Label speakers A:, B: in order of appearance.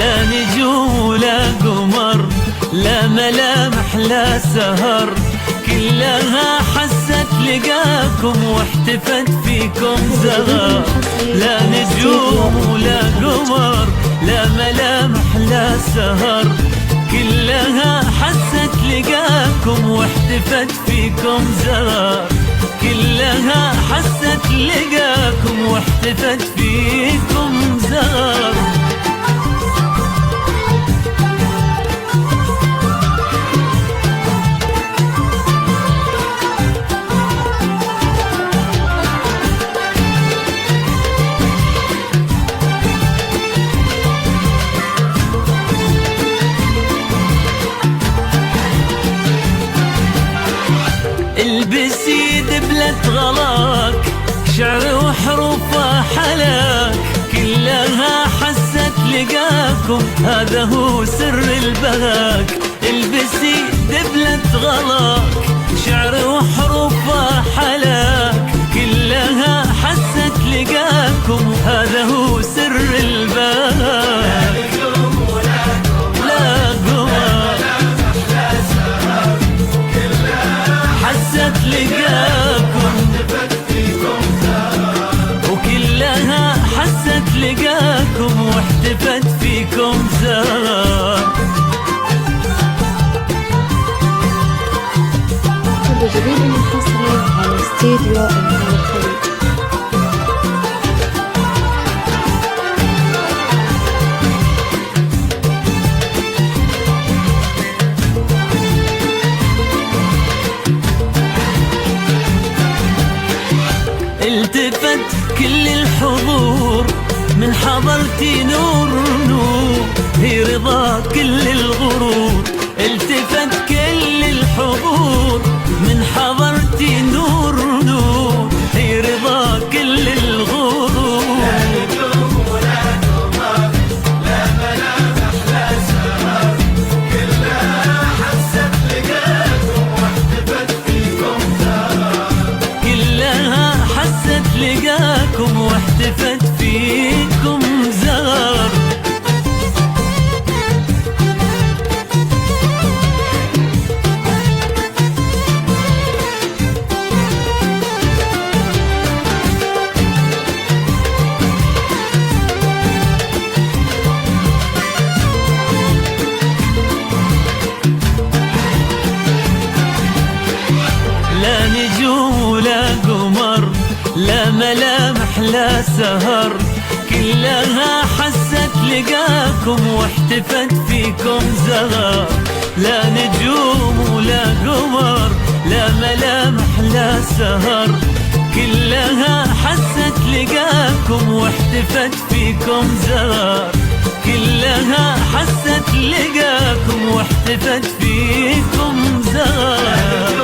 A: لا نجوم ولا قمر، لا ملامح لا سهر، كلها حست لقاكم واحتفت فيكم زغر. لا نجوم ولا قمر، لا ملامح لا سهر، كلها حست لقاكم واحتفت فيكم زغر، كلها حست لقاكم واحتفت فيكم زغر. البسي دبلة غلاك، شعر وحروفه حلاك، كلها حست لقاكم هذا هو سر البهاك. البسي دبلة غلاك، شعر وحروفه حلاك، كلها حست لقاكم هذا هو سر البهاك. وكلها حست لقاكم واحتفت فيكم زار.
B: كل جديد حصري على استديو الخليج.
A: التفت كل الحضور من حضرتي نور نور، هي رضا كل الغرور. التفت كل الحضور من حضرتي نور نور، هي رضا كل الغرور. لا نجوم ولا قمر، لا ملامح لا سهر، كلها حست لقاكم واحتفت فيكم زهر، كلها حست لقاكم واحتفت فيكم زهر. لا نجوم ولا قمر، لا ملامح لا سهر، كلها حست لقاكم واحتفت فيكم زغر. لا نجوم ولا قمر، لا ملامح لا سهر، كلها حست لقاكم واحتفت فيكم زغر، كلها حست لقاكم واحتفت فيكم زغر.